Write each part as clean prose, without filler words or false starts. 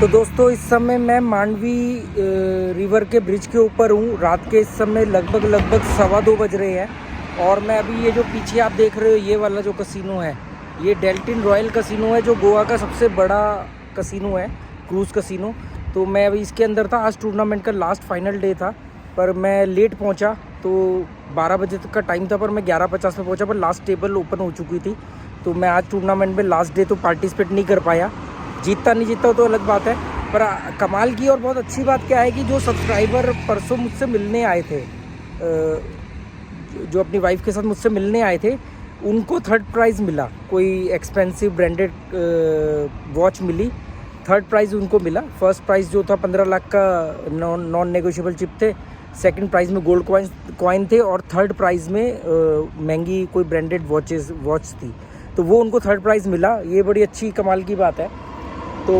तो दोस्तों इस समय मैं मांडवी रिवर के ब्रिज के ऊपर हूँ। रात के इस समय लगभग 2:15 बज रहे हैं और मैं अभी ये जो पीछे आप देख रहे हो ये वाला जो कसिनो है ये डेल्टिन रॉयल कसिनो है, जो गोवा का सबसे बड़ा कसिनो है, क्रूज़ कसिनो। तो मैं अभी इसके अंदर था। आज टूर्नामेंट का लास्ट फाइनल डे था पर मैं लेट पहुँचा, तो 12 बजे तक का टाइम था पर मैं 11:50 पे पहुँचा, पर लास्ट टेबल ओपन हो चुकी थी। तो मैं आज टूर्नामेंट में लास्ट डे तो पार्टिसिपेट नहीं कर पाया। जीतता नहीं जीतता तो अलग बात है, पर कमाल की और बहुत अच्छी बात क्या है कि जो सब्सक्राइबर परसों मुझसे मिलने आए थे, जो अपनी वाइफ के साथ मुझसे मिलने आए थे, उनको थर्ड प्राइज़ मिला। कोई एक्सपेंसिव ब्रांडेड वॉच मिली, थर्ड प्राइज़ उनको मिला। फर्स्ट प्राइज़ जो था 15 लाख का नॉन नेगोशिएबल चिप थे, सेकंड प्राइज़ में गोल्ड कॉइन थे और थर्ड प्राइज़ में महंगी कोई ब्रांडेड वॉच थी। तो वो उनको थर्ड प्राइज़ मिला। ये बड़ी अच्छी कमाल की बात है। तो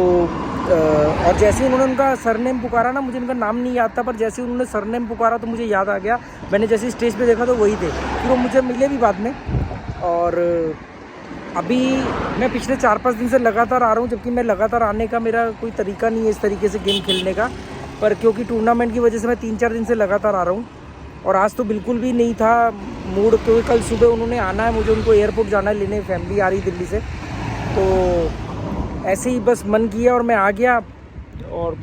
और जैसे ही उन्होंने उनका सरनेम पुकारा ना, मुझे उनका नाम नहीं याद था, पर जैसे ही उन्होंने सरनेम पुकारा तो मुझे याद आ गया। मैंने जैसे स्टेज पे देखा तो वही थे, फिर वो मुझे मिले भी बाद में। और अभी मैं पिछले 4-5 दिन से लगातार आ रहा हूँ, जबकि मैं लगातार आने का मेरा कोई तरीका नहीं है इस तरीके से गेम खेलने का, पर क्योंकि टूर्नामेंट की वजह से मैं 3-4 दिन से लगातार आ रहा हूँ। और आज तो बिल्कुल भी नहीं था मूड, क्योंकि कल सुबह उन्होंने आना है, मुझे उनको एयरपोर्ट जाना है लेने, फैमिली आ रही दिल्ली से। तो ऐसे ही बस मन किया और मैं आ गया। और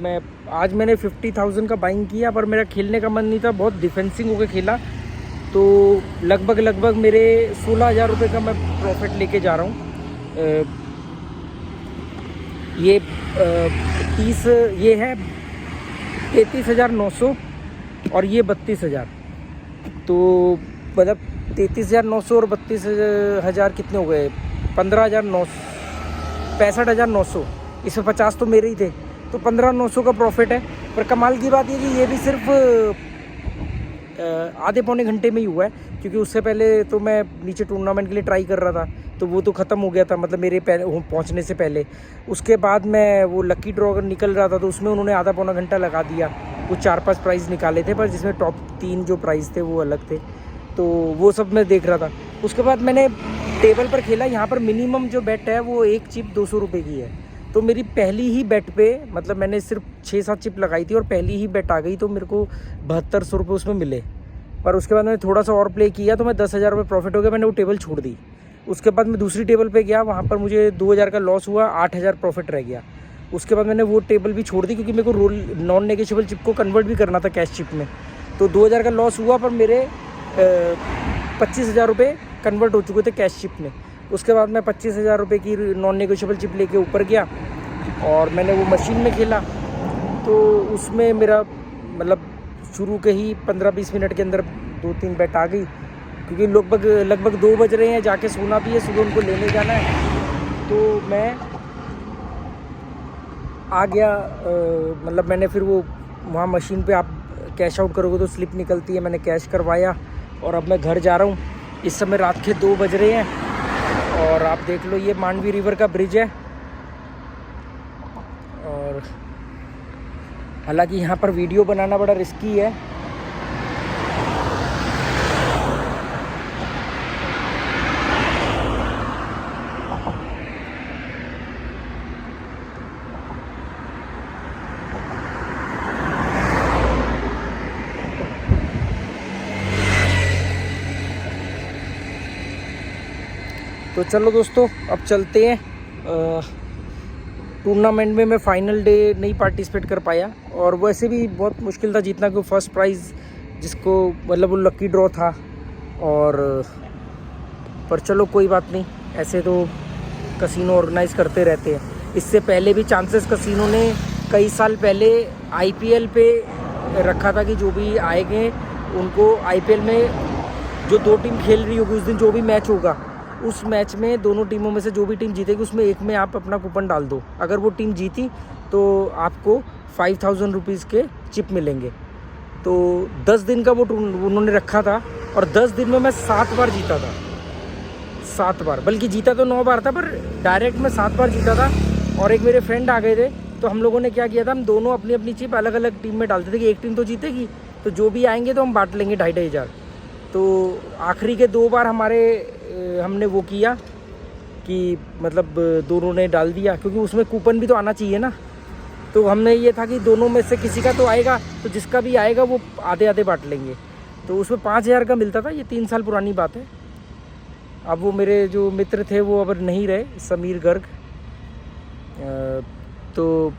आज मैंने 50,000 का बाइंग किया, पर मेरा खेलने का मन नहीं था, बहुत डिफेंसिंग होकर खेला। तो लगभग मेरे 16,000 रुपये का मैं प्रॉफिट लेके जा रहा हूँ। ये 30 ये है 33,900 और ये 32,000। तो मतलब 33,900 और 32,000 कितने हो गए? 15,900, 65,900। इसमें 50 तो मेरे ही थे, तो 15,900 का प्रॉफिट है। पर कमाल की बात ये कि ये भी सिर्फ आधे पौने घंटे में ही हुआ है, क्योंकि उससे पहले तो मैं नीचे टूर्नामेंट के लिए ट्राई कर रहा था, तो वो तो ख़त्म हो गया था, मतलब मेरे पहुंचने से पहले। उसके बाद मैं वो लकी ड्रॉ अगर निकल रहा था तो उसमें उन्होंने आधा पौना घंटा लगा दिया। वो 4-5 प्राइज़ निकाले थे, पर जिसमें टॉप 3 जो प्राइज़ थे वो अलग थे, तो वो सब मैं देख रहा था। उसके बाद मैंने टेबल पर खेला। यहाँ पर मिनिमम जो बेट है वो एक चिप 200 रुपये की है। तो मेरी पहली ही बेट पे, मतलब मैंने सिर्फ 6-7 चिप लगाई थी और पहली ही बेट आ गई, तो मेरे को 7200 रुपये उसमें मिले। पर उसके बाद मैंने थोड़ा सा और प्ले किया तो मैं 10,000 रुपये प्रॉफिट हो गया, मैंने वो टेबल छोड़ दी। उसके बाद मैं दूसरी टेबल पे गया, वहाँ पर मुझे 2,000 का लॉस हुआ, 8,000 प्रॉफिट रह गया। उसके बाद मैंने वो टेबल भी छोड़ दी, क्योंकि मेरे को नॉन नेगोशिएबल चिप को कन्वर्ट भी करना था कैश चिप में। तो 2,000 का लॉस हुआ, पर मेरे 25,000 रुपये कन्वर्ट हो चुके थे कैश चिप में। उसके बाद मैं 25,000 रुपये की नॉन नेगोशिएबल चिप लेके ऊपर गया और मैंने वो मशीन में खेला। तो उसमें मेरा मतलब शुरू के ही 15-20 मिनट के अंदर 2-3 बेट आ गई, क्योंकि लगभग 2 बज रहे हैं, जाके सोना भी है, सुबह उनको लेने जाना है। तो मैं आ गया। मतलब मैंने फिर वो वहाँ मशीन पे आप कैश आउट करोगे तो स्लिप निकलती है, मैंने कैश करवाया और अब मैं घर जा रहा हूँ। इस समय रात के 2 बज रहे हैं और आप देख लो ये मांडवी रिवर का ब्रिज है। और हालांकि यहाँ पर वीडियो बनाना बड़ा रिस्की है। तो चलो दोस्तों अब चलते हैं। टूर्नामेंट में मैं फ़ाइनल डे नहीं पार्टिसिपेट कर पाया, और वैसे भी बहुत मुश्किल था जीतना, क्योंकि फर्स्ट प्राइज़ जिसको मतलब वो लकी ड्रॉ था। और पर चलो कोई बात नहीं, ऐसे तो कसिनो ऑर्गेनाइज़ करते रहते हैं। इससे पहले भी चांसेस कसिनो ने कई साल पहले IPL पे रखा था कि जो भी आएंगे उनको IPL में जो 2 टीम खेल रही होगी उस दिन जो भी मैच होगा, उस मैच में दोनों टीमों में से जो भी टीम जीतेगी उसमें एक में आप अपना कूपन डाल दो। अगर वो टीम जीती तो आपको 5,000 रुपीज़ के चिप मिलेंगे। तो 10 दिन का वो उन्होंने रखा था और 10 दिन में मैं 7 बार जीता था। 7 बार, बल्कि जीता तो 9 बार था, पर डायरेक्ट मैं 7 बार जीता था। और एक मेरे फ्रेंड आ गए थे, तो हम लोगों ने क्या किया था, हम दोनों अपनी अपनी चिप अलग अलग टीम में डालते थे कि एक टीम तो जीतेगी तो जो भी आएंगे तो हम बांट लेंगे 2,500। तो आखिरी के 2 बार हमने वो किया कि मतलब दोनों ने डाल दिया, क्योंकि उसमें कूपन भी तो आना चाहिए ना। तो हमने ये था कि दोनों में से किसी का तो आएगा, तो जिसका भी आएगा वो आधे आधे बांट लेंगे। तो उसमें 5,000 का मिलता था। ये 3 साल पुरानी बात है। अब वो मेरे जो मित्र थे वो अब नहीं रहे, समीर गर्ग, तो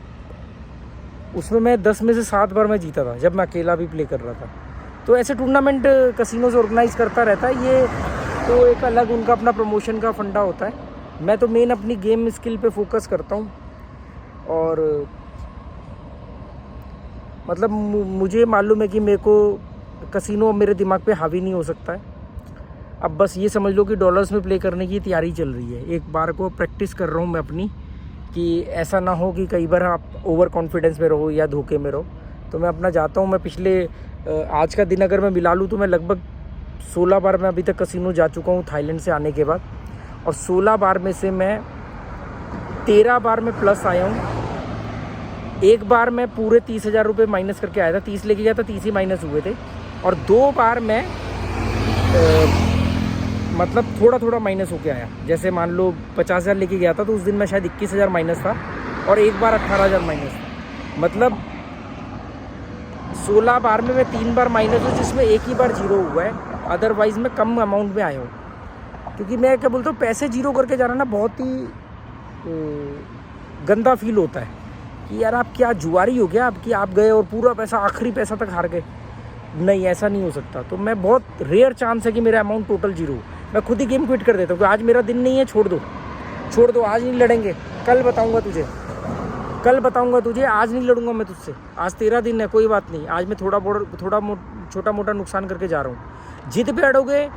उसमें मैं 10 में से 7 बार मैं जीता था जब मैं अकेला भी प्ले कर रहा था। तो ऐसे टूर्नामेंट कसिनोज ऑर्गेनाइज करता रहता है। ये तो एक अलग उनका अपना प्रमोशन का फंडा होता है। मैं तो मेन अपनी गेम स्किल पे फोकस करता हूँ, और मतलब मुझे मालूम है कि मेरे को कसिनो मेरे दिमाग पे हावी नहीं हो सकता है। अब बस ये समझ लो कि डॉलर्स में प्ले करने की तैयारी चल रही है। एक बार को प्रैक्टिस कर रहा हूँ मैं अपनी, कि ऐसा ना हो कि कई बार आप ओवर कॉन्फिडेंस में रहो या धोखे में रहो। तो मैं अपना जाता हूँ। मैं पिछले आज का दिन अगर मैं मिला लूँ तो मैं लगभग 16 बार मैं अभी तक कसिनो जा चुका हूँ थाईलैंड से आने के बाद, और 16 बार में से मैं 13 बार में प्लस आया हूँ। एक बार मैं पूरे 30,000 रुपये माइनस करके आया था, 30 लेके गया था, 30 ही माइनस हुए थे। और 2 बार मैं मतलब थोड़ा थोड़ा माइनस होके आया। जैसे मान लो 50,000 लेके गया था तो उस दिन मैं शायद 21,000 माइनस था, और एक बार 18,000 माइनस था। मतलब 16 बार में मैं 3 बार माइनस हूँ, जिसमें एक ही बार जीरो हुआ है। अदरवाइज़ मैं कम अमाउंट में आया हूँ, क्योंकि मैं क्या बोलता हूँ, पैसे जीरो करके जाना ना बहुत ही गंदा फील होता है कि यार आप क्या जुआरी हो गया आपकी, आप गए और पूरा पैसा आखिरी पैसा तक हार गए। नहीं, ऐसा नहीं हो सकता। तो मैं बहुत रेयर चांस है कि मेरा अमाउंट टोटल जीरो हो। मैं खुद ही गेम क्विट कर देता हूँ कि आज मेरा दिन नहीं है, छोड़ दो, आज नहीं लड़ेंगे, कल बताऊँगा तुझे, आज नहीं लड़ूंगा मैं तुझसे। आज तेरा दिन है, कोई बात नहीं, आज मैं छोटा मोटा नुकसान करके जा रहा हूँ। जिद पे अड़ोगे,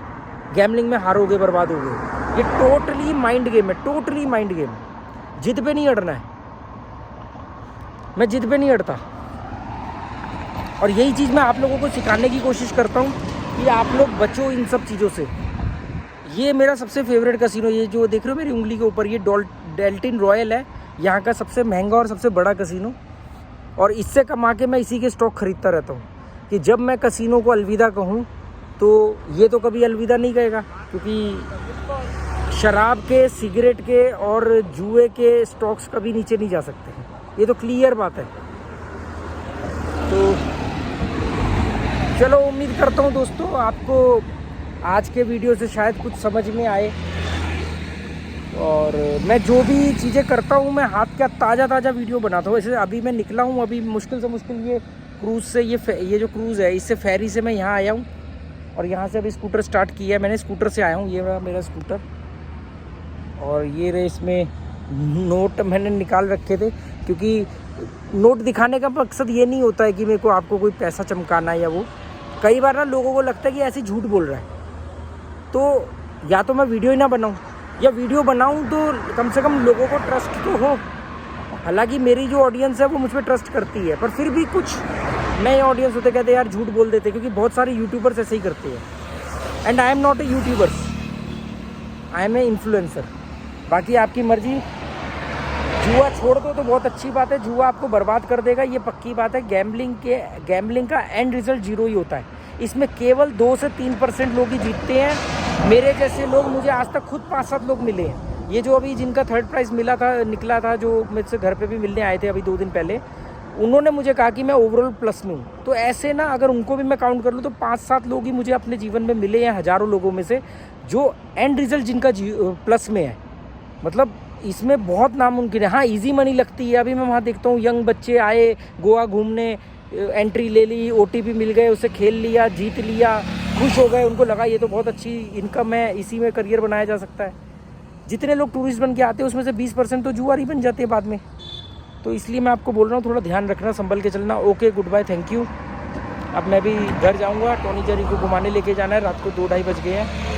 गैमलिंग में हारोगे, बर्बाद होगे। ये टोटली माइंड गेम है, टोटली माइंड गेम। जिद पे नहीं अड़ना है। मैं जिद पे नहीं अड़ता, और यही चीज़ मैं आप लोगों को सिखाने की कोशिश करता हूँ कि आप लोग बचो इन सब चीज़ों से। ये मेरा सबसे फेवरेट कसिनो, ये जो देख रहे हो मेरी उंगली के ऊपर, ये डेल्टिन रॉयल है, यहाँ का सबसे महंगा और सबसे बड़ा कसिनो। और इससे कमा के मैं इसी के स्टॉक खरीदता रहता हूँ कि जब मैं कसिनो को अलविदा कहूँ तो ये तो कभी अलविदा नहीं कहेगा, क्योंकि शराब के, सिगरेट के और जुए के स्टॉक्स कभी नीचे नहीं जा सकते हैं। ये तो क्लियर बात है। तो चलो, उम्मीद करता हूँ दोस्तों आपको आज के वीडियो से शायद कुछ समझ में आए। और मैं जो भी चीज़ें करता हूँ मैं हाथ का ताज़ा वीडियो बनाता हूँ। वैसे अभी मैं निकला हूँ, अभी मुश्किल से मुश्किल ये क्रूज़ से, ये जो क्रूज़ है इससे फेरी से मैं यहाँ आया हूँ, और यहाँ से अभी स्कूटर स्टार्ट किया है मैंने। स्कूटर से आया हूँ, ये मेरा स्कूटर, और ये रहे इसमें नोट मैंने निकाल रखे थे, क्योंकि नोट दिखाने का मकसद ये नहीं होता है कि मेरे को आपको कोई पैसा चमकाना है या वो। कई बार ना लोगों को लगता है कि ऐसे झूठ बोल रहा है, तो या तो मैं वीडियो ही ना बनाऊं, या वीडियो बनाऊं तो कम से कम लोगों को ट्रस्ट तो हो। हालांकि मेरी जो ऑडियंस है वो मुझ पर ट्रस्ट करती है, पर फिर भी कुछ नए ऑडियंस होते कहते यार झूठ बोल देते, क्योंकि बहुत सारे यूट्यूबर्स ऐसे ही करते हैं। And I am not a YouTuber, I am a influencer. बाकी आपकी मर्जी। जुआ छोड़ दो तो बहुत अच्छी बात है, जुआ आपको बर्बाद कर देगा, ये पक्की बात है। गैम्बलिंग का एंड रिजल्ट जीरो ही होता है। इसमें केवल 2 से 3% लोग ही जीतते हैं। मेरे जैसे लोग, मुझे आज तक खुद 5-7 लोग मिले हैं। ये जो अभी जिनका 3rd प्राइज़ निकला था, जो मेरे से घर पे भी मिलने आए थे अभी 2 दिन पहले, उन्होंने मुझे कहा कि मैं ओवरऑल प्लस में हूँ। तो ऐसे ना अगर उनको भी मैं काउंट कर लूँ तो 5-7 लोग ही मुझे अपने जीवन में मिले हैं, हज़ारों लोगों में से, जो एंड रिजल्ट जिनका प्लस में है। मतलब इसमें बहुत नामुमकिन है। हाँ, इजी मनी लगती है। अभी मैं वहाँ देखता हूँ यंग बच्चे आए गोवा घूमने, एंट्री ले ली, OTP मिल गए, उसे खेल लिया, जीत लिया, खुश हो गए, उनको लगा ये तो बहुत अच्छी इनकम है, इसी में करियर बनाया जा सकता है। जितने लोग टूरिस्ट बन के आते हैं उसमें से 20% तो जुआरी बन जाते हैं बाद में। तो इसलिए मैं आपको बोल रहा हूँ, थोड़ा ध्यान रखना, संभल के चलना। Okay, good bye, thank you. अब मैं भी घर जाऊँगा, टॉनी जेरी को घुमाने लेके जाना है, रात को 2-2:30 बज गए हैं।